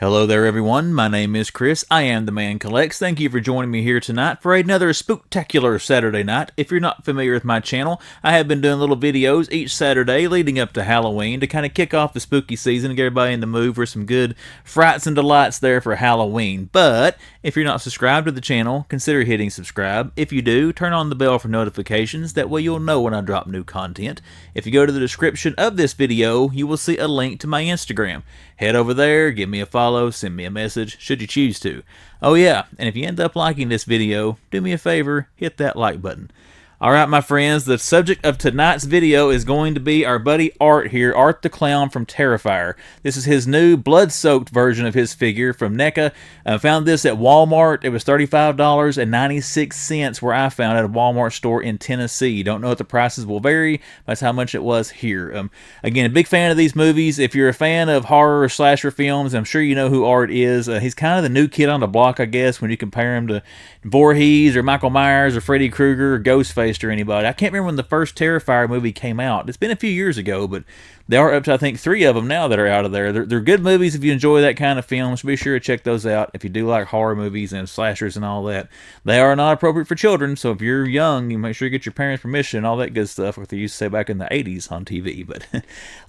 Hello there everyone, my name is Chris, I am the Man Collects. Thank you for joining me here tonight for another Spooktacular Saturday night. If you're not familiar with my channel, I have been doing little videos each Saturday leading up to Halloween to kind of kick off the spooky season and get everybody in the mood for some good frights and delights there for Halloween. But if you're not subscribed to the channel, consider hitting subscribe. If you do, turn on the bell for notifications, that way you'll know when I drop new content. If you go to the description of this video, you will see a link to my Instagram. Head over there, give me a follow, send me a message, should you choose to. Oh yeah, and if you end up liking this video, do me a favor, hit that like button. Alright my friends, the subject of tonight's video is going to be our buddy Art here, Art the Clown from Terrifier. This is his new blood-soaked version of his figure from NECA. I found this at Walmart. It was $35.96 where I found it at a Walmart store in Tennessee. Don't know if the prices will vary, that's how much it was here. Again, a big fan of these movies. If you're a fan of horror or slasher films, I'm sure you know who Art is. He's kind of the new kid on the block, I guess, when you compare him to Voorhees or Michael Myers or Freddy Krueger or Ghostface or anybody. I can't remember when the first Terrifier movie came out. It's been a few years ago, but there are up to, I think, 3 of them now that are out of there. They're good movies if you enjoy that kind of film, so be sure to check those out if you do like horror movies and slashers and all that. They are not appropriate for children, so if you're young, you make sure you get your parents' permission, all that good stuff, like they used to say back in the 80s on TV. But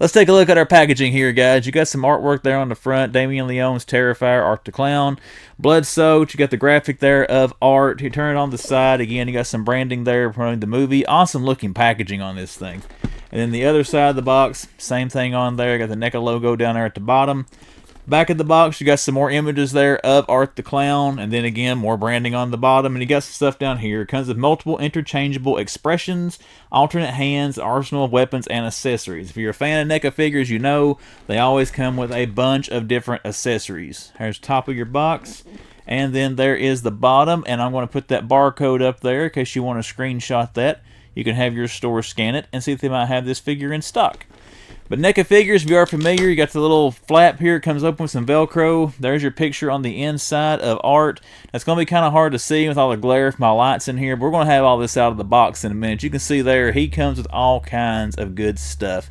let's take a look at our packaging here, guys. You got some artwork there on the front. Damien Leone's Terrifier, Art the Clown. Blood-soaked. You got the graphic there of Art. You turn it on the side. Again, you got some branding there promoting the movie. Awesome looking packaging on this thing. And then the other side of the box, same thing on there. Got the NECA logo down there at the bottom. Back of the box, you got some more images there of Art the Clown. And then again, more branding on the bottom. And you got some stuff down here. It comes with multiple interchangeable expressions, alternate hands, arsenal of weapons, and accessories. If you're a fan of NECA figures, you know they always come with a bunch of different accessories. Here's the top of your box. And then there is the bottom. And I'm going to put that barcode up there in case you want to screenshot that. You can have your store scan it and see if they might have this figure in stock. But NECA figures, if you are familiar, you got the little flap here. It comes open with some Velcro. There's your picture on the inside of Art. That's going to be kind of hard to see with all the glare from my lights in here. But we're going to have all this out of the box in a minute. You can see there, he comes with all kinds of good stuff.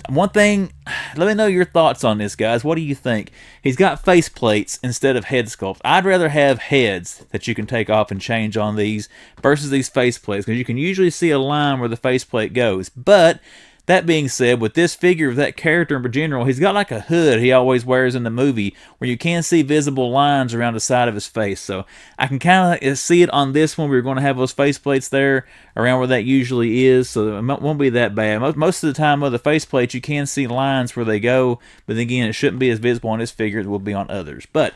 One thing, let me know your thoughts on this, guys. What do you think? He's got face plates instead of head sculpts. I'd rather have heads that you can take off and change on these versus these face plates, because you can usually see a line where the face plate goes. But that being said, with this figure of that character in general, he's got like a hood he always wears in the movie where you can see visible lines around the side of his face. So I can kind of see it on this one. We're going to have those face plates there around where that usually is, so it won't be that bad. Most of the time with the face plates, you can see lines where they go, but again, it shouldn't be as visible on this figure as it will be on others. But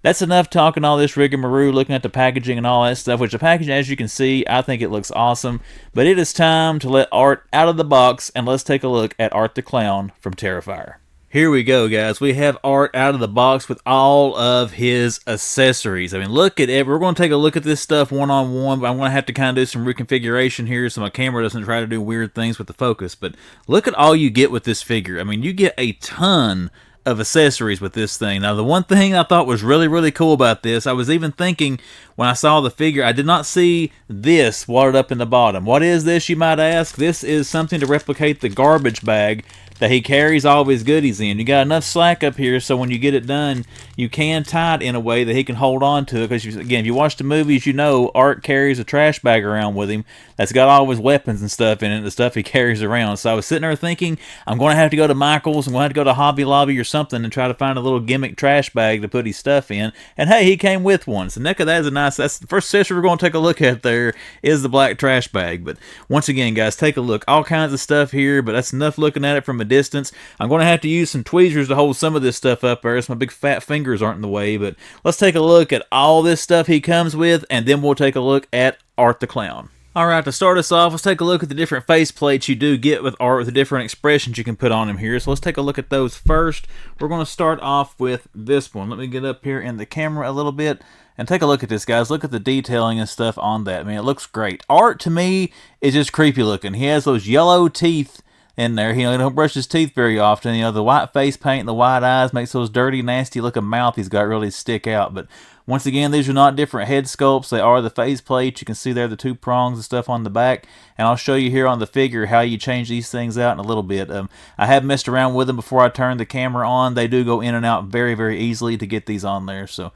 that's enough talking all this rigmarole, looking at the packaging and all that stuff, which the packaging, as you can see, I think it looks awesome. But it is time to let Art out of the box, and let's take a look at Art the Clown from Terrifier. Here we go, guys. We have Art out of the box with all of his accessories. I mean, look at it. We're going to take a look at this stuff one-on-one, but I'm going to have to kind of do some reconfiguration here so my camera doesn't try to do weird things with the focus. But look at all you get with this figure. I mean, you get a ton of accessories with this thing. Now, the one thing I thought was really, really cool about this, I was even thinking when I saw the figure, I did not see this watered up in the bottom. What is this, you might ask? This is something to replicate the garbage bag that he carries all of his goodies in. You got enough slack up here so when you get it done, you can tie it in a way that he can hold on to it. Because, again, if you watch the movies, you know Art carries a trash bag around with him that's got all his weapons and stuff in it, the stuff he carries around. So I was sitting there thinking, I'm going to have to go to Michael's, I'm going to have to go to Hobby Lobby or something and try to find a little gimmick trash bag to put his stuff in. And hey, he came with one. So NECA, that is a nice, that's the first accessory we're going to take a look at there is the black trash bag. But once again, guys, take a look. All kinds of stuff here, but that's enough looking at it from a distance. I'm going to have to use some tweezers to hold some of this stuff up there so my big fat fingers aren't in the way. But let's take a look at all this stuff he comes with, and then we'll take a look at Art the Clown. Alright, to start us off, let's take a look at the different face plates you do get with Art, with the different expressions you can put on him here. So let's take a look at those first. We're going to start off with this one. Let me get up here in the camera a little bit and take a look at this, guys. Look at the detailing and stuff on that. I mean, it looks great. Art, to me, is just creepy looking. He has those yellow teeth in there. He don't brush his teeth very often. The white face paint and the white eyes makes those dirty, nasty looking mouth he's got really stick out. But once again, these are not different head sculpts. They are the face plates. You can see there the two prongs and stuff on the back. And I'll show you here on the figure how you change these things out in a little bit. I have messed around with them before I turned the camera on. They do go in and out very, very easily to get these on there. So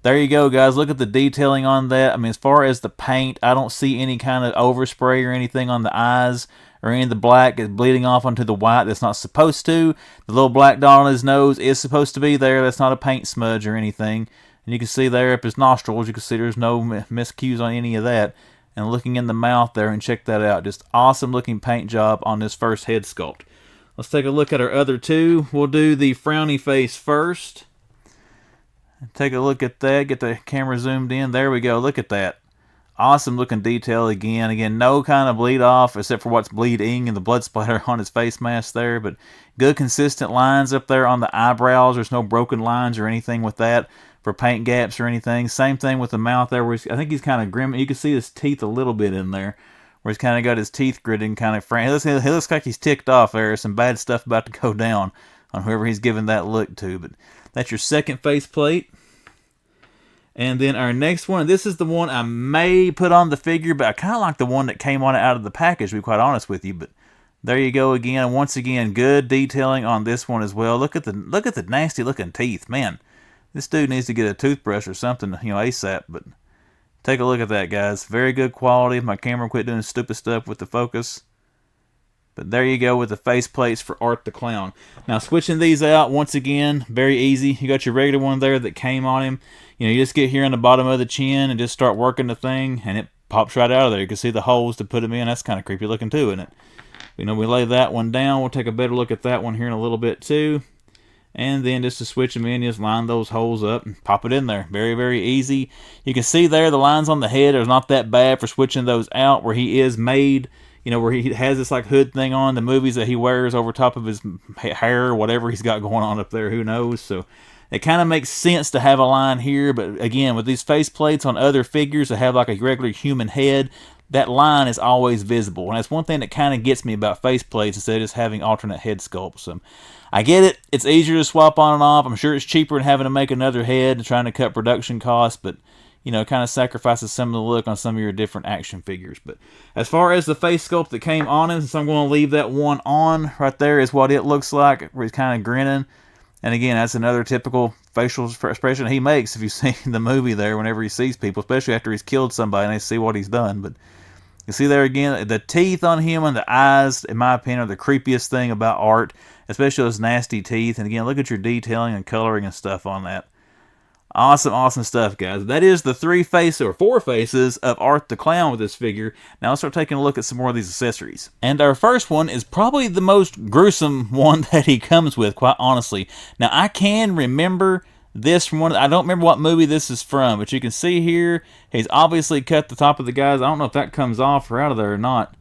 there you go, guys. Look at the detailing on that. I mean, as far as the paint, I don't see any kind of overspray or anything on the eyes or any of the black is bleeding off onto the white that's not supposed to. The little black dot on his nose is supposed to be there. That's not a paint smudge or anything. And you can see there up his nostrils, you can see there's no miscues on any of that. And looking in the mouth there, and check that out. Just awesome looking paint job on this first head sculpt. Let's take a look at our other two. We'll do the frowny face first. Take a look at that. Get the camera zoomed in. There we go. Look at that. Awesome looking detail again. Again, no kind of bleed off except for what's bleeding and the blood splatter on his face mask there. But good consistent lines up there on the eyebrows. There's no broken lines or anything with that for paint gaps or anything. Same thing with the mouth there. Where I think he's kind of grim. You can see his teeth a little bit in there, where he's kind of got his teeth gritted kind of frank. He looks like he's ticked off there. There's some bad stuff about to go down on whoever he's giving that look to. But that's your second face plate. And then our next one, this is the one I may put on the figure, but I kind of like the one that came on it out of the package, to be quite honest with you. But there you go again. Once again, good detailing on this one as well. Look at the nasty looking teeth, man. This dude needs to get a toothbrush or something, ASAP. But take a look at that, guys. Very good quality. My camera quit doing stupid stuff with the focus. But there you go with the face plates for Art the Clown. Now, switching these out, once again, very easy. You got your regular one there that came on him. You just get here on the bottom of the chin and just start working the thing, and it pops right out of there. You can see the holes to put them in. That's kind of creepy looking too, isn't it? We lay that one down. We'll take a better look at that one here in a little bit too. And then just to switch them in, just line those holes up and pop it in there. Very, very easy. You can see there the lines on the head are not that bad for switching those out where he is made, where he has this like hood thing on, the movies that he wears over top of his hair or whatever he's got going on up there, who knows. So it kind of makes sense to have a line here, but again, with these face plates on other figures that have like a regular human head, that line is always visible. And that's one thing that kind of gets me about face plates instead of just having alternate head sculpts. I get it. It's easier to swap on and off. I'm sure it's cheaper than having to make another head and trying to cut production costs, but it kind of sacrifices some of the look on some of your different action figures. But as far as the face sculpt that came on him, since I'm going to leave that one on right there is what it looks like, where he's kind of grinning. And again, that's another typical facial expression he makes if you've seen the movie there whenever he sees people, especially after he's killed somebody and they see what he's done. But you see there again, the teeth on him and the eyes, in my opinion, are the creepiest thing about Art, especially those nasty teeth. And again, look at your detailing and coloring and stuff on that. Awesome, awesome stuff, guys. That is the four faces of Art the Clown with this figure. Now let's start taking a look at some more of these accessories. And our first one is probably the most gruesome one that he comes with, quite honestly. Now I can remember this from I don't remember what movie this is from, but you can see here, he's obviously cut the top of the guys. I don't know if that comes off or out of there or not.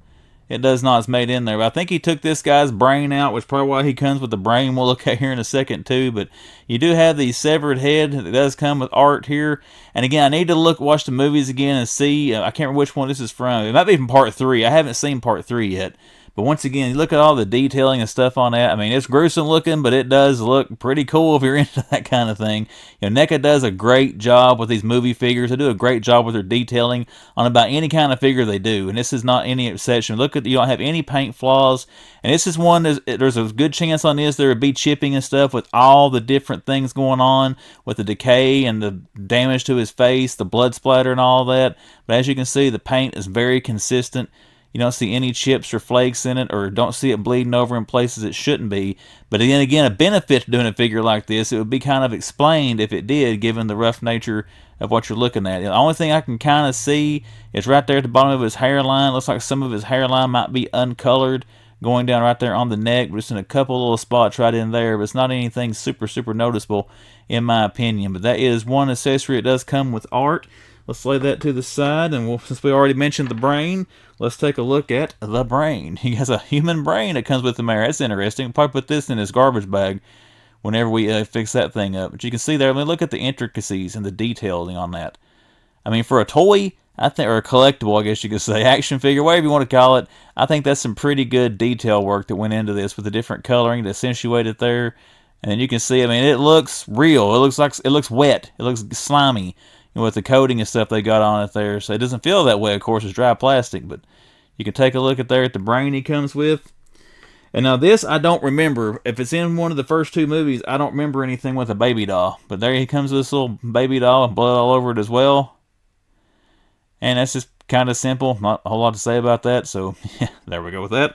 It does not. It's made in there. But I think he took this guy's brain out, which is probably why he comes with the brain we'll look at here in a second too. But you do have the severed head that does come with Art here. And again, I need to watch the movies again and see. I can't remember which one this is from. It might be from part 3. I haven't seen part 3 yet. But once again, you look at all the detailing and stuff on that. I mean, it's gruesome looking, but it does look pretty cool if you're into that kind of thing. NECA does a great job with these movie figures. They do a great job with their detailing on about any kind of figure they do. And this is not any exception. Look at, you don't have any paint flaws. And this is one, there's a good chance on this there would be chipping and stuff with all the different things going on with the decay and the damage to his face, the blood splatter and all that. But as you can see, the paint is very consistent. You don't see any chips or flakes in it, or don't see it bleeding over in places it shouldn't be. But then again, a benefit to doing a figure like this, it would be kind of explained if it did, given the rough nature of what you're looking at. The only thing I can kind of see is right there at the bottom of his hairline. Looks like some of his hairline might be uncolored, going down right there on the neck, but just in a couple little spots right in there. But it's not anything super, super noticeable, in my opinion. But that is one accessory. It does come with Art. Let's lay that to the side, and since we already mentioned the brain, let's take a look at the brain. He has a human brain that comes with him there. That's interesting. We'll probably put this in his garbage bag whenever we fix that thing up. But you can see there, look at the intricacies and the detailing on that. I mean, for a toy, I think, or a collectible, I guess you could say, action figure, whatever you want to call it. I think that's some pretty good detail work that went into this with the different coloring to accentuate it there. And then you can see, I mean, it looks real. It looks wet. It looks slimy, with the coating and stuff they got on it there. So it doesn't feel that way, of course, it's dry plastic, but you can take a look at there at the brain he comes with. And now this, I don't remember. If it's in one of the first two movies, I don't remember anything with a baby doll. But there he comes with this little baby doll and blood all over it as well. And that's just kind of simple. Not a whole lot to say about that. So, yeah, there we go with that.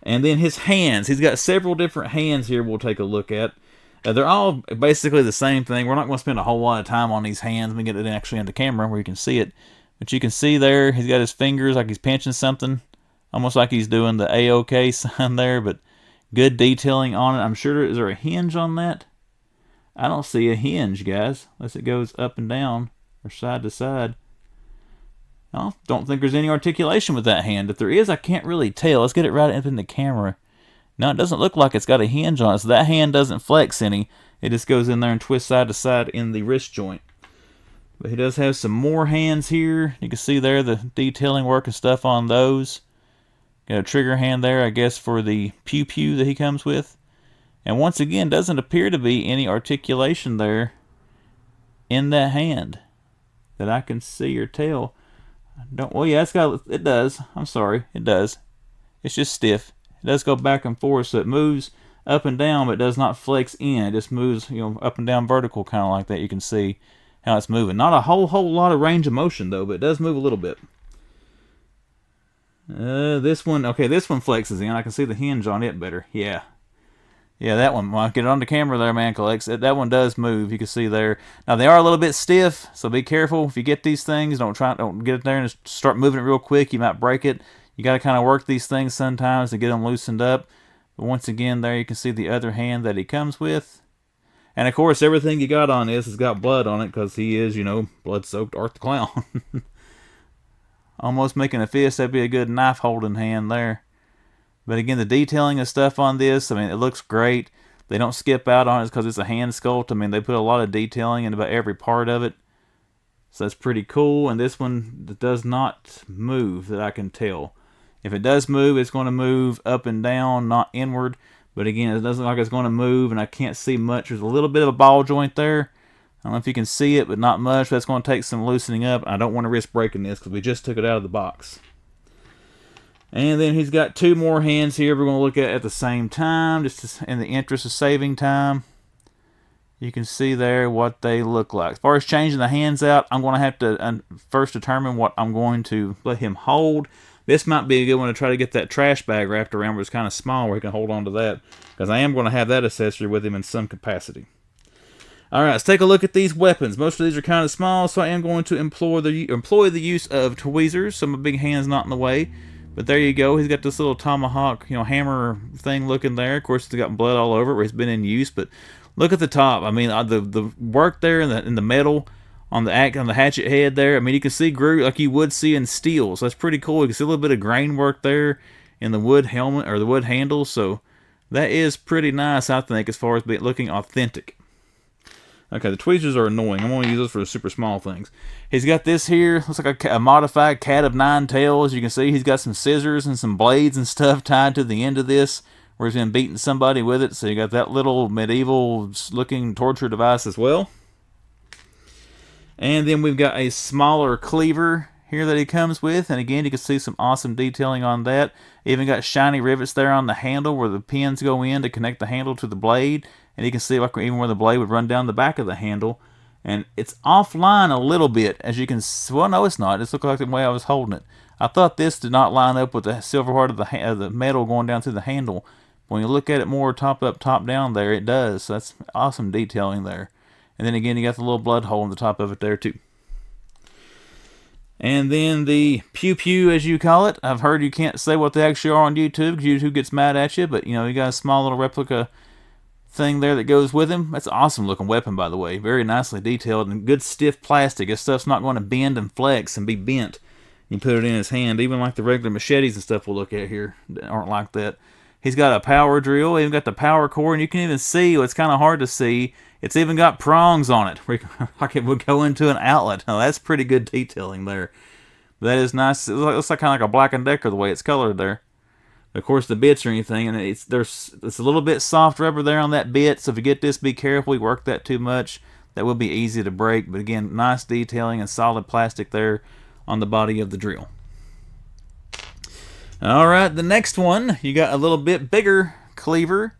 And then his hands. He's got several different hands here we'll take a look at. They're all basically the same thing. We're not going to spend a whole lot of time on these hands. Let me get it actually on the camera where you can see it. But you can see there, he's got his fingers like he's pinching something. Almost like he's doing the A-OK sign there, but good detailing on it. I'm sure, is there a hinge on that? I don't see a hinge, guys, unless it goes up and down or side to side. I don't think there's any articulation with that hand. If there is, I can't really tell. Let's get it right up in the camera. No, it doesn't look like it's got a hinge on it, so that hand doesn't flex any. It just goes in there and twists side to side in the wrist joint. But he does have some more hands here. You can see there the detailing work and stuff on those. Got a trigger hand there, I guess, for the pew-pew that he comes with. And once again, doesn't appear to be any articulation there in that hand that I can see or tell. Well, yeah, it does. I'm sorry, it does. It's just stiff. It does go back and forth, so it moves up and down, but it does not flex in. It just moves, up and down vertical, kind of like that. You can see how it's moving. Not a whole lot of range of motion, though, but it does move a little bit. This one flexes in. I can see the hinge on it better. Yeah, that one. Well, get it on the camera there, man. Collects it. That one does move. You can see there. Now they are a little bit stiff, so be careful if you get these things. Don't get it there and just start moving it real quick. You might break it. You got to kind of work these things sometimes to get them loosened up. But once again, there you can see the other hand that he comes with. And of course, everything you got on this has got blood on it because he is, blood-soaked Art the Clown. Almost making a fist. That'd be a good knife-holding hand there. But again, the detailing and stuff on this, I mean, it looks great. They don't skip out on it because it's a hand sculpt. I mean, they put a lot of detailing in about every part of it. So that's pretty cool. And this one does not move that I can tell. If it does move, it's going to move up and down, not inward. But again, it doesn't look like it's going to move, and I can't see much. There's a little bit of a ball joint there. I don't know if you can see it, but not much. That's going to take some loosening up. I don't want to risk breaking this because we just took it out of the box. And then he's got two more hands here we're going to look at the same time, just in the interest of saving time. You can see there what they look like. As far as changing the hands out, I'm going to have to first determine what I'm going to let him hold. This might be a good one to try to get that trash bag wrapped around where it's kind of small where he can hold on to that. Because I am going to have that accessory with him in some capacity. Alright, let's take a look at these weapons. Most of these are kind of small, so I am going to employ the use of tweezers, so my big hand's not in the way. But there you go. He's got this little tomahawk, hammer thing looking there. Of course, it's got blood all over it where it's been in use. But look at the top. I mean, the work there in the metal on the hatchet head there. I mean, you can see groove like you would see in steel. So that's pretty cool. You can see a little bit of grain work there in the wood helmet or the wood handle. So that is pretty nice, I think, as far as looking authentic. Okay, the tweezers are annoying. I'm going to use those for the super small things. He's got this here. Looks like a modified cat of nine tails. You can see he's got some scissors and some blades and stuff tied to the end of this where he's been beating somebody with it. So you got that little medieval-looking torture device as well. And then we've got a smaller cleaver here that he comes with. And again, you can see some awesome detailing on that. Even got shiny rivets there on the handle where the pins go in to connect the handle to the blade. And you can see like even where the blade would run down the back of the handle. And it's offline a little bit, as you can see. Well, no, it's not. It's looking like the way I was holding it. I thought this did not line up with the silver part of the metal going down through the handle. When you look at it more top up, top down there, it does. So that's awesome detailing there. And then again, you got the little blood hole in the top of it there too. And then the pew-pew, as you call it. I've heard you can't say what they actually are on YouTube because YouTube gets mad at you. But, you got a small little replica thing there that goes with him. That's an awesome looking weapon, by the way. Very nicely detailed and good stiff plastic. This stuff's not going to bend and flex and be bent. You put it in his hand. Even like the regular machetes and stuff we'll look at here that aren't like that. He's got a power drill, even got the power core, and you can even see, it's kind of hard to see, it's even got prongs on it, like it would go into an outlet. Now that's pretty good detailing there. That is nice. It looks like kind of like a Black & Decker the way it's colored there. Of course, the bits or anything, and it's a little bit soft rubber there on that bit, so if you get this, be careful. You work that too much, that will be easy to break. But again, nice detailing and solid plastic there on the body of the drill. Alright, the next one, you got a little bit bigger cleaver.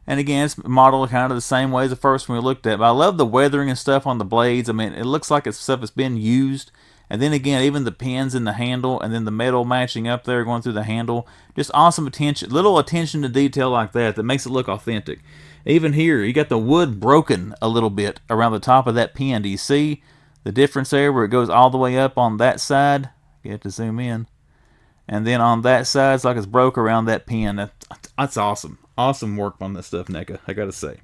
And again, it's modeled kind of the same way as the first one we looked at. But I love the weathering and stuff on the blades. I mean, it looks like it's stuff that's been used. And then again, even the pins in the handle, and then the metal matching up there going through the handle. Just awesome attention, little attention to detail like that makes it look authentic. Even here, you got the wood broken a little bit around the top of that pin. Do you see the difference there where it goes all the way up on that side? You have to zoom in. And then on that side, it's like it's broke around that pin. That's awesome. Awesome work on this stuff, NECA, I gotta say.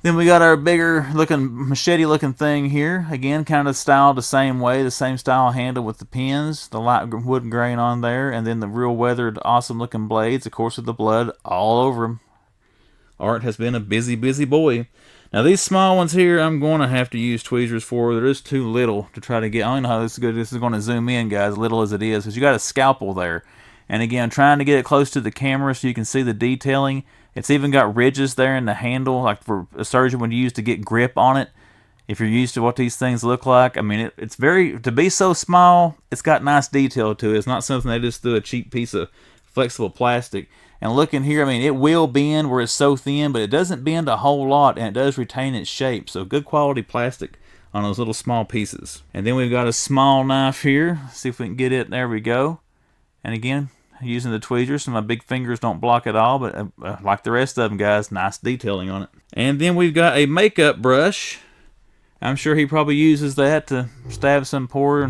Then we got our bigger looking, machete looking thing here. Again, kind of styled the same way, the same style handle with the pins, the light wooden grain on there, and then the real weathered, awesome looking blades, of course, with the blood all over them. Art has been a busy, busy boy. Now these small ones here, I'm going to have to use tweezers for. They're just too little to try to get. I don't know how this is going to zoom in, guys, little as it is, because you got a scalpel there. And again, trying to get it close to the camera so you can see the detailing. It's even got ridges there in the handle, like for a surgeon would use to get grip on it. If you're used to what these things look like, I mean, it's very, to be so small, it's got nice detail to it. It's not something they just threw a cheap piece of flexible plastic. And looking here, I mean, it will bend where it's so thin, but it doesn't bend a whole lot, and it does retain its shape. So good quality plastic on those little small pieces. And then we've got a small knife here. Let's see if we can get it. There we go. And again, using the tweezers so my big fingers don't block it all, but like the rest of them, guys, nice detailing on it. And then we've got a makeup brush. I'm sure he probably uses that to stab some poor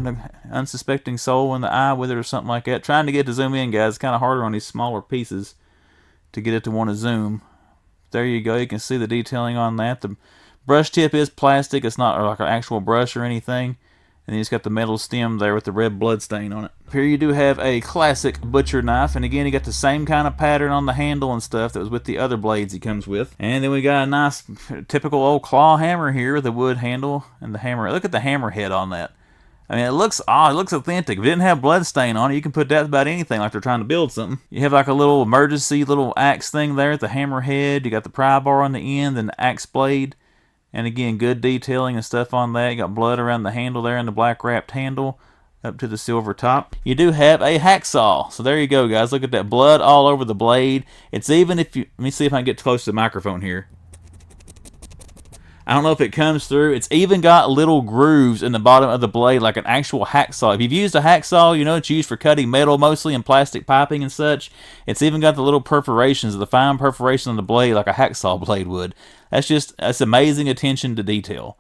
unsuspecting soul in the eye with it or something like that. Trying to get to zoom in, guys. It's kind of harder on these smaller pieces to get it to want to zoom. There you go. You can see the detailing on that. The brush tip is plastic. It's not like an actual brush or anything. And then it's got the metal stem there with the red blood stain on it. Here you do have a classic butcher knife. And again, you got the same kind of pattern on the handle and stuff that was with the other blades he comes with. And then we got a nice, typical old claw hammer here with the wood handle and the hammer. Look at the hammer head on that. I mean, it looks odd. It looks authentic. If it didn't have blood stain on it, you can put that with about anything like they're trying to build something. You have like a little emergency little axe thing there at the hammer head. You got the pry bar on the end and the axe blade. And again, good detailing and stuff on that. You got blood around the handle there and the black wrapped handle up to the silver top. You do have a hacksaw. So there you go, guys. Look at that blood all over the blade. It's even if you, let me see if I can get close to the microphone here. I don't know if it comes through. It's even got little grooves in the bottom of the blade like an actual hacksaw. If you've used a hacksaw, you know it's used for cutting metal mostly and plastic piping and such. It's even got the little perforations, the fine perforation on the blade like a hacksaw blade would. That's amazing attention to detail.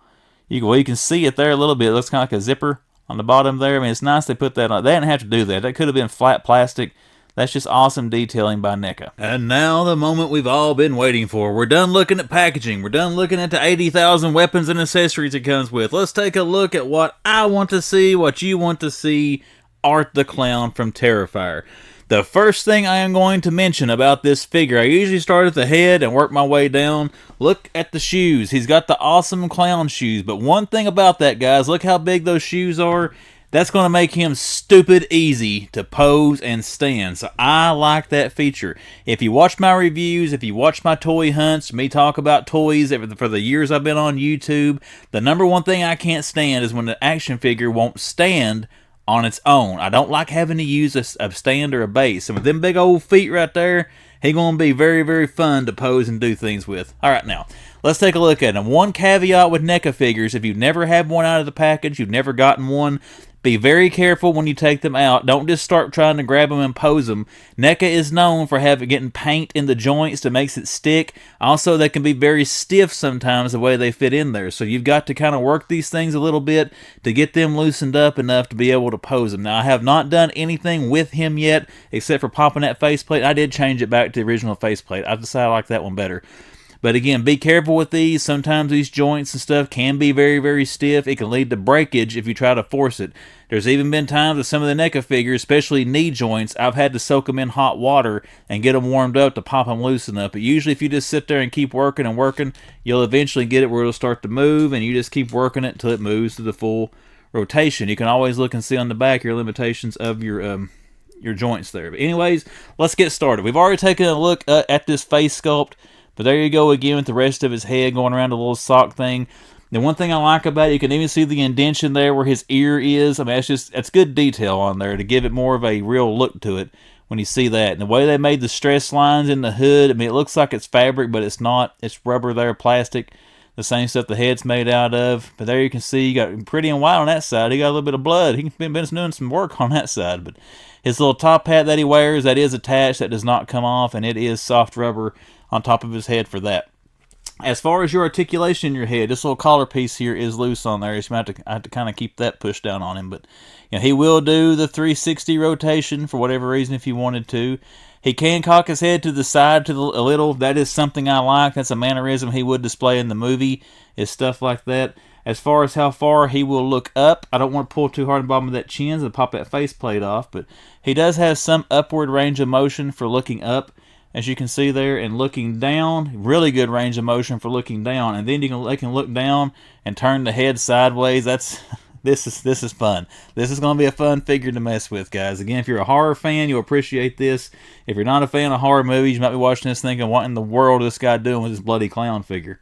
You can see it there a little bit. It looks kind of like a zipper on the bottom there. I mean, it's nice they put that on. They didn't have to do that. That could have been flat plastic. That's just awesome detailing by NECA. And now the moment we've all been waiting for. We're done looking at packaging. We're done looking at the 80,000 weapons and accessories it comes with. Let's take a look at what I want to see, what you want to see. Art the Clown from Terrifier. The first thing I am going to mention about this figure, I usually start at the head and work my way down. Look at the shoes. He's got the awesome clown shoes. But one thing about that, guys, look how big those shoes are. That's going to make him stupid easy to pose and stand. So I like that feature. If you watch my reviews, if you watch my toy hunts, me talk about toys for the years I've been on YouTube, the number one thing I can't stand is when the action figure won't stand on its own. I don't like having to use a stand or a base. And with them big old feet right there, he's going to be very, very fun to pose and do things with. Alright, now, let's take a look at him. One caveat with NECA figures, if you've never had one out of the package, you've never gotten one, be very careful when you take them out. Don't just start trying to grab them and pose them. NECA is known for getting paint in the joints that makes it stick. Also, they can be very stiff sometimes the way they fit in there. So you've got to kind of work these things a little bit to get them loosened up enough to be able to pose them. Now, I have not done anything with him yet except for popping that faceplate. I did change it back to the original faceplate. I decided I like that one better. But again, be careful with these. Sometimes these joints and stuff can be very, very stiff. It can lead to breakage if you try to force it. There's even been times with some of the NECA figures, especially knee joints, I've had to soak them in hot water and get them warmed up to pop them loose enough. But usually if you just sit there and keep working and working, you'll eventually get it where it'll start to move, and you just keep working it until it moves to the full rotation. You can always look and see on the back your limitations of your joints there. But anyways, let's get started. We've already taken a look at this face sculpt, but there you go again with the rest of his head going around the little sock thing. The one thing I like about it, you can even see the indentation there where his ear is. I mean, that's good detail on there to give it more of a real look to it when you see that. And the way they made the stress lines in the hood, I mean, it looks like it's fabric, but it's not. It's rubber there, plastic, the same stuff the head's made out of. But there you can see you got pretty and white on that side. He got a little bit of blood. He's been doing some work on that side. But his little top hat that he wears, that is attached, that does not come off, and it is soft rubber on top of his head for that. As far as your articulation in your head, this little collar miss here is loose on there. So you have to kind of keep that pushed down on him. But you know, he will do the 360 rotation for whatever reason if he wanted to. He can cock his head to the side a little. That is something I like. That's a mannerism he would display in the movie, is stuff like that. As far as how far he will look up, I don't want to pull too hard on the bottom of that chin and pop that faceplate off, but he does have some upward range of motion for looking up, as you can see there, and looking down. Really good range of motion for looking down, and then they can look down and turn the head sideways. This is fun. This is going to be a fun figure to mess with, guys. Again, if you're a horror fan, you'll appreciate this. If you're not a fan of horror movies, you might be watching this thinking, what in the world is this guy doing with this bloody clown figure?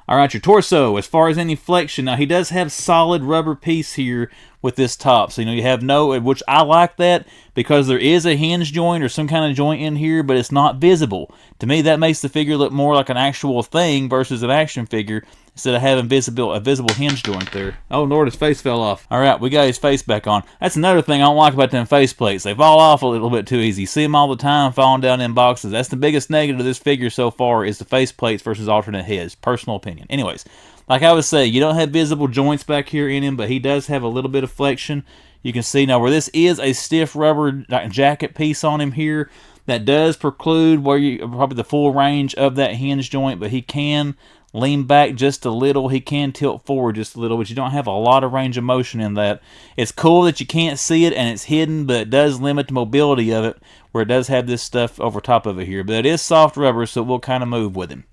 Alright, your torso, as far as any flexion, now he does have solid rubber piece here with this top. So, you have no, which I like that because there is a hinge joint or some kind of joint in here, but it's not visible. To me, that makes the figure look more like an actual thing versus an action figure instead of having a visible hinge joint there. Oh, Lord, his face fell off. Alright, we got his face back on. That's another thing I don't like about them face plates. They fall off a little bit too easy. You see them all the time falling down in boxes. That's the biggest negative of this figure so far, is the face plates versus alternate heads. Personal opinion. Anyways, like I would say, you don't have visible joints back here in him, but he does have a little bit of flexion. You can see now where this is a stiff rubber jacket piece on him here. That does preclude probably the full range of that hinge joint, but he can lean back just a little. He can tilt forward just a little, but you don't have a lot of range of motion in that. It's cool that you can't see it and it's hidden, but it does limit the mobility of it, where it does have this stuff over top of it here. But it is soft rubber, so it will kind of move with him.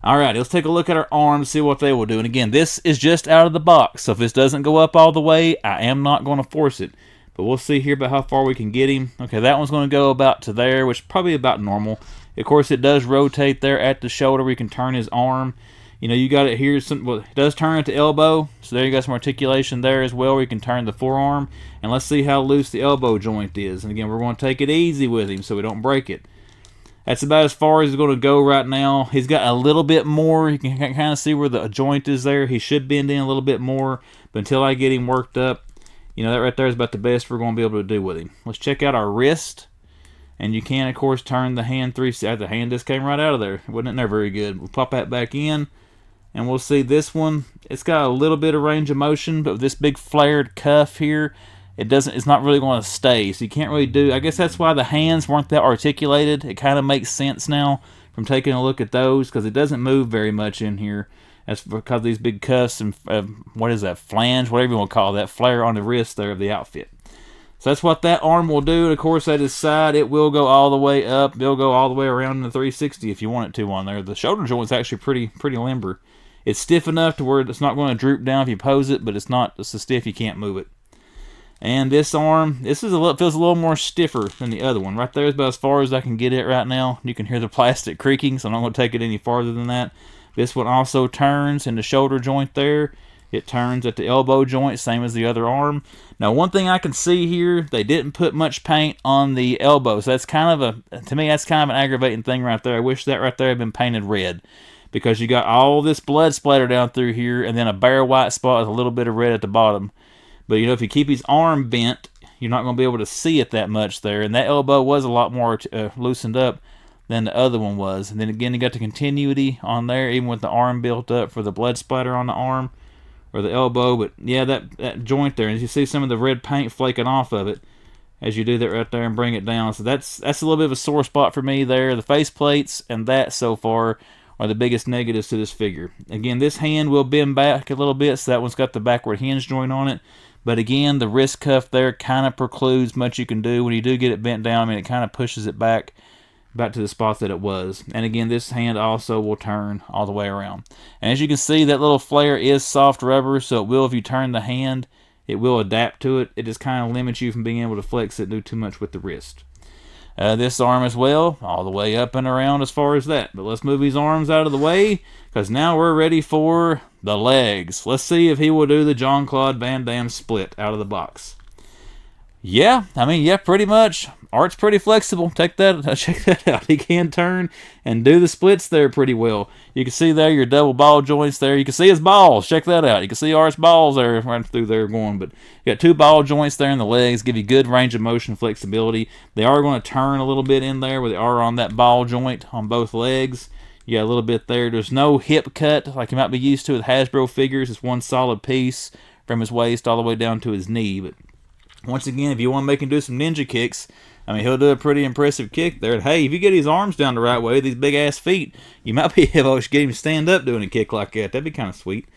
Alright, let's take a look at our arms, see what they will do. And again, this is just out of the box, so if this doesn't go up all the way, I am not going to force it. But we'll see here about how far we can get him. Okay, that one's going to go about to there, which is probably about normal. Of course, it does rotate there at the shoulder. We can turn his arm. You got it here. Well, it does turn at the elbow, so there you got some articulation there as well, where you can turn the forearm. And let's see how loose the elbow joint is. And again, we're going to take it easy with him so we don't break it. That's about as far as he's going to go right now. He's got a little bit more. You can kind of see where the joint is there. He should bend in a little bit more, but until I get him worked up, that right there is about the best we're going to be able to do with him. Let's check out our wrist. And you can, of course, turn the hand 360. The hand just came right out of there. It wasn't in there very good. We'll pop that back in, and we'll see this one. It's got a little bit of range of motion, but with this big flared cuff here, it's not really going to stay. So you can't really do, I guess that's why the hands weren't that articulated. It kind of makes sense now from taking a look at those, because it doesn't move very much in here. That's because of these big cuffs and, what is that, flange, whatever you want to call that, flare on the wrist there of the outfit. So that's what that arm will do. And of course, at his side, it will go all the way up. It'll go all the way around in the 360 if you want it to on there. The shoulder joint's actually pretty limber. It's stiff enough to where it's not going to droop down if you pose it, but it's so stiff you can't move it. And this arm, feels a little more stiffer than the other one. Right there is about as far as I can get it right now. You can hear the plastic creaking, so I'm not going to take it any farther than that. This one also turns in the shoulder joint there. It turns at the elbow joint, same as the other arm. Now, one thing I can see here, they didn't put much paint on the elbow. So that's to me, that's kind of an aggravating thing right there. I wish that right there had been painted red, because you got all this blood splatter down through here and then a bare white spot with a little bit of red at the bottom. But, if you keep his arm bent, you're not going to be able to see it that much there. And that elbow was a lot more loosened up than the other one was. And then again, you got the continuity on there, even with the arm built up for the blood splatter on the arm or the elbow. But yeah, that joint there, as you see some of the red paint flaking off of it as you do that right there and bring it down. So that's a little bit of a sore spot for me there. The face plates and that so far are the biggest negatives to this figure. Again, this hand will bend back a little bit, so that one's got the backward hinge joint on it. But again, the wrist cuff there kind of precludes much you can do. When you do get it bent down, I mean, it kind of pushes it back to the spot that it was. And again, this hand also will turn all the way around. And as you can see, that little flare is soft rubber, so it will, if you turn the hand, it will adapt to it. It just kind of limits you from being able to flex it, do too much with the wrist. This arm as well, all the way up and around as far as that. But let's move his arms out of the way, because now we're ready for the legs. Let's see if he will do the Jean-Claude Van Damme split out of the box. Yeah, I mean, yeah, pretty much. Art's pretty flexible. Check that out. He can turn and do the splits there pretty well. You can see there your double ball joints there. You can see his balls. Check that out. You can see Art's balls there right through there going. But you got 2 ball joints there in the legs. Give you good range of motion flexibility. They are going to turn a little bit in there where they are on that ball joint on both legs. You got a little bit there. There's no hip cut like you might be used to with Hasbro figures. It's one solid piece from his waist all the way down to his knee. But once again, if you want to make him do some ninja kicks, I mean, he'll do a pretty impressive kick there. And hey, if you get his arms down the right way, these big-ass feet, you might be able to get him to stand up doing a kick like that. That'd be kind of sweet.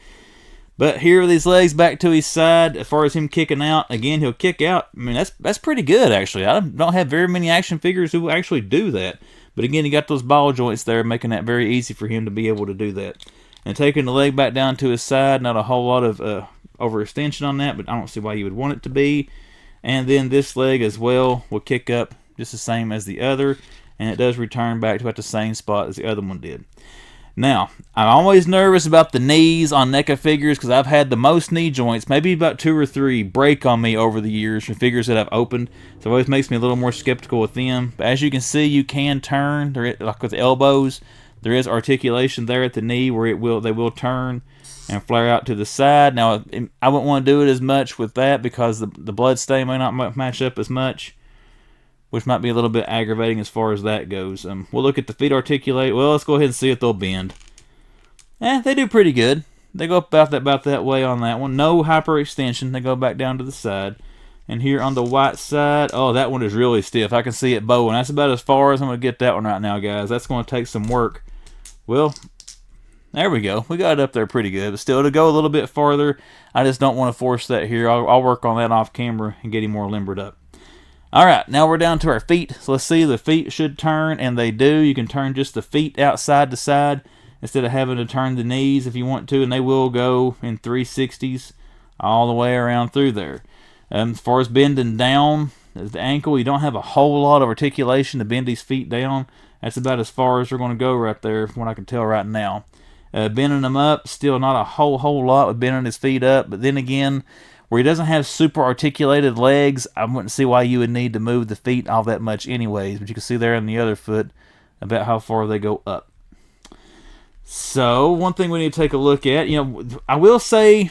But here with his legs back to his side, as far as him kicking out, again, he'll kick out. I mean, that's pretty good, actually. I don't have very many action figures who actually do that. But again, he got those ball joints there, making that very easy for him to be able to do that. And taking the leg back down to his side, not a whole lot of overextension on that, but I don't see why you would want it to be. And then this leg as well will kick up just the same as the other, and it does return back to about the same spot as the other one did. Now, I'm always nervous about the knees on NECA figures because I've had the most knee joints, maybe about 2 or 3, break on me over the years from figures that I've opened. So it always makes me a little more skeptical with them. But as you can see, you can turn, like with the elbows. There is articulation there at the knee where they will turn and flare out to the side. Now, I wouldn't want to do it as much with that because the blood stain may not match up as much, which might be a little bit aggravating as far as that goes. We'll look at the feet articulate. Well, let's go ahead and see if they'll bend. They do pretty good. They go about that way on that one. No hyperextension. They go back down to the side. And here on the white side, oh, that one is really stiff. I can see it bowing. That's about as far as I'm going to get that one right now, guys. That's going to take some work. Well, there we go. We got it up there pretty good. But still, to go a little bit farther, I just don't want to force that here. I'll work on that off camera and get him more limbered up. All right, now we're down to our feet. So let's see, the feet should turn, and they do. You can turn just the feet out side to side instead of having to turn the knees if you want to, and they will go in 360s all the way around through there. As far as bending down the ankle, you don't have a whole lot of articulation to bend these feet down. That's about as far as we're going to go right there from what I can tell right now. Bending them up, still not a whole lot with bending his feet up, but then again, where he doesn't have super articulated legs, I wouldn't see why you would need to move the feet all that much anyways. But you can see there on the other foot about how far they go up. So, one thing we need to take a look at, I will say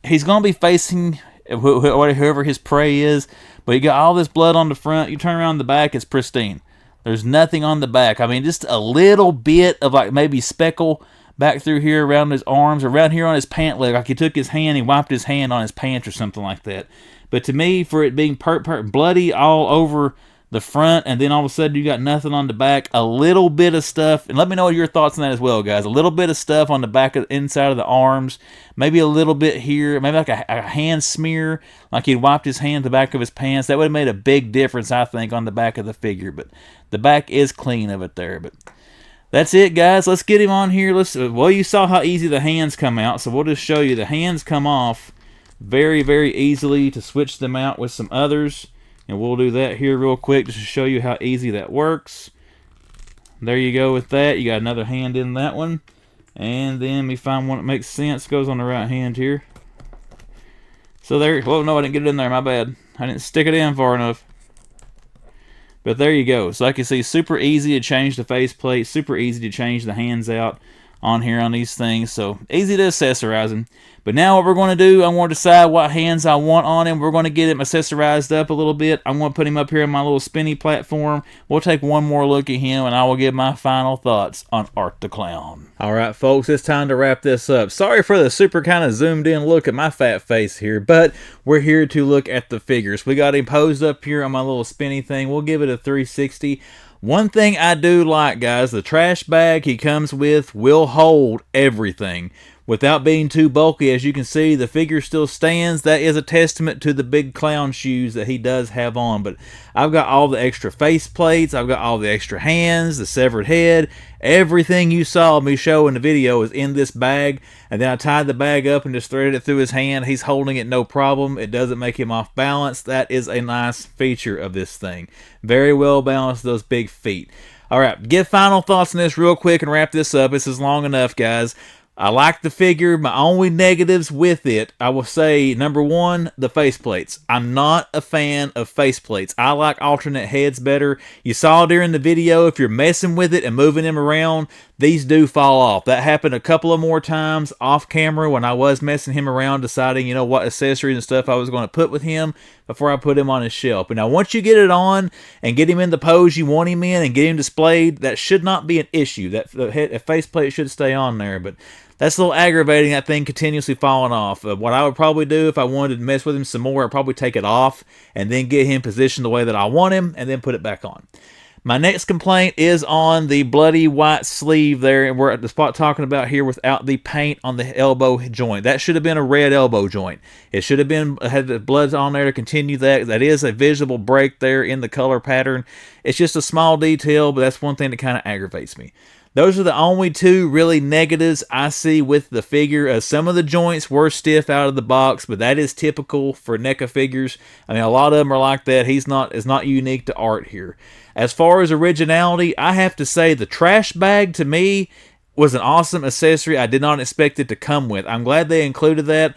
he's going to be facing whoever his prey is, but you got all this blood on the front. You turn around the back, it's pristine. There's nothing on the back. I mean, just a little bit of like maybe speckle back through here around his arms, or around here on his pant leg, like he took his hand, he wiped his hand on his pants or something like that. But to me, for it being bloody all over the front, and then all of a sudden you got nothing on the back, a little bit of stuff, and let me know your thoughts on that as well, guys. A little bit of stuff on the back of the inside of the arms, maybe a little bit here, maybe like a hand smear, like he'd wiped his hand the back of his pants. That would have made a big difference, I think, on the back of the figure. But the back is clean of it there. But that's it, guys. Let's get him on here. Well, you saw how easy the hands come out, so we'll just show you the hands come off very, very easily to switch them out with some others. And we'll do that here real quick just to show you how easy that works. There you go with that. You got another hand in that one. And then let me find one that makes sense. Goes on the right hand here. So there. Well, no, I didn't get it in there. My bad. I didn't stick it in far enough. But there you go. So like you see, super easy to change the faceplate. Super easy to change the hands out on here on these things. So easy to accessorize them. But now what we're going to do, I want to decide what hands I want on him. We're going to get him accessorized up a little bit. I'm going to put him up here on my little spinny platform. We'll take one more look at him, and I will give my final thoughts on Art the Clown. All right, folks, it's time to wrap this up. Sorry for the super kind of zoomed in look at my fat face here, but we're here to look at the figures. We got him posed up here on my little spinny thing. We'll give it a 360. One thing I do like, guys, the trash bag he comes with will hold everything without being too bulky. As you can see, the figure still stands. That is a testament to the big clown shoes that he does have on. But I've got all the extra face plates. I've got all the extra hands, the severed head. Everything you saw me show in the video is in this bag. And then I tied the bag up and just threaded it through his hand. He's holding it no problem. It doesn't make him off balance. That is a nice feature of this thing. Very well balanced, those big feet. All right, give final thoughts on this real quick and wrap this up. This is long enough, guys. I like the figure. My only negatives with it, I will say, number one, the faceplates. I'm not a fan of faceplates. I like alternate heads better. You saw during the video, if you're messing with it and moving them around, these do fall off. That happened a couple of more times off camera when I was messing him around, deciding, what accessories and stuff I was going to put with him before I put him on his shelf. But now once you get it on and get him in the pose you want him in and get him displayed, that should not be an issue. That faceplate should stay on there, but that's a little aggravating, that thing continuously falling off. What I would probably do if I wanted to mess with him some more, I'd probably take it off and then get him positioned the way that I want him and then put it back on. My next complaint is on the bloody white sleeve there, and we're at the spot talking about here without the paint on the elbow joint. That should have been a red elbow joint. It should have been had the blood on there to continue that. That is a visible break there in the color pattern. It's just a small detail, but that's one thing that kind of aggravates me. Those are the only two really negatives I see with the figure. Some of the joints were stiff out of the box, but that is typical for NECA figures. I mean, a lot of them are like that. It's not unique to Art here. As far as originality, I have to say the trash bag to me was an awesome accessory I did not expect it to come with. I'm glad they included that.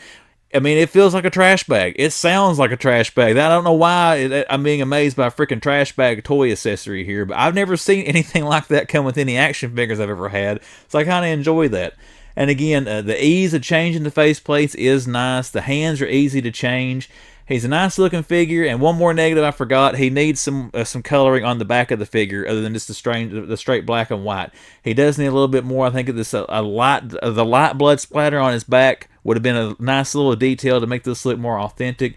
I mean, it feels like a trash bag. It sounds like a trash bag. I don't know why I'm being amazed by a freaking trash bag toy accessory here, but I've never seen anything like that come with any action figures I've ever had, so I kind of enjoy that. And again, the ease of changing the faceplates is nice. The hands are easy to change. He's a nice looking figure, and one more negative I forgot. He needs some coloring on the back of the figure other than just the straight black and white. He does need a little bit more. I think of this the light blood splatter on his back would have been a nice little detail to make this look more authentic.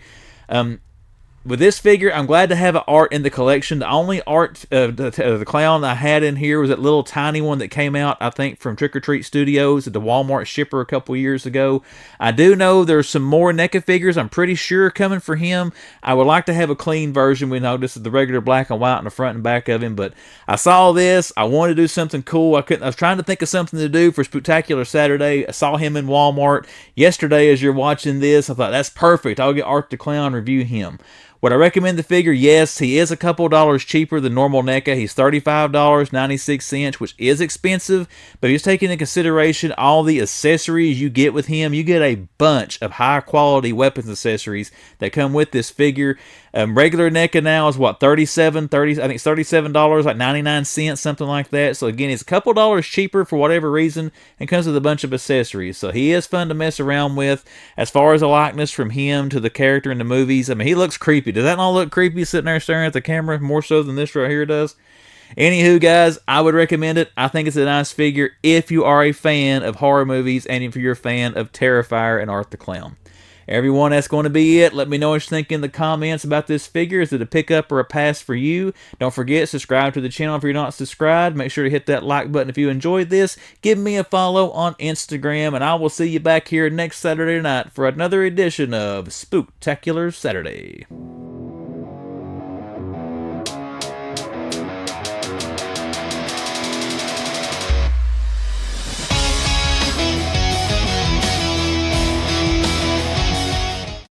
With this figure, I'm glad to have an Art in the collection. The only Art, the clown I had in here was that little tiny one that came out, I think, from Trick or Treat Studios at the Walmart shipper a couple years ago. I do know there's some more NECA figures, I'm pretty sure, coming for him. I would like to have a clean version. We know this is the regular black and white on the front and back of him, but I saw this. I wanted to do something cool. I was trying to think of something to do for Spooktacular Saturday. I saw him in Walmart yesterday as you're watching this. I thought, that's perfect. I'll get Art the Clown, review him. Would I recommend the figure? Yes, he is a couple dollars cheaper than normal NECA. He's $35.96, which is expensive, but if you take into consideration all the accessories you get with him, you get a bunch of high-quality weapons accessories that come with this figure. Regular NECA now is what, I think it's $37, like 99 cents, something like that. So again, it's a couple dollars cheaper for whatever reason and comes with a bunch of accessories. So he is fun to mess around with. As far as a likeness from him to the character in the movies, I mean, he looks creepy. Does that not look creepy sitting there staring at the camera more so than this right here does? Anywho, guys, I would recommend it. I think it's a nice figure if you are a fan of horror movies and if you're a fan of Terrifier and Art the Clown. Everyone, that's going to be it. Let me know what you think in the comments about this figure. Is it a pickup or a pass for you? Don't forget, subscribe to the channel if you're not subscribed. Make sure to hit that like button if you enjoyed this. Give me a follow on Instagram, and I will see you back here next Saturday night for another edition of Spooktacular Saturday.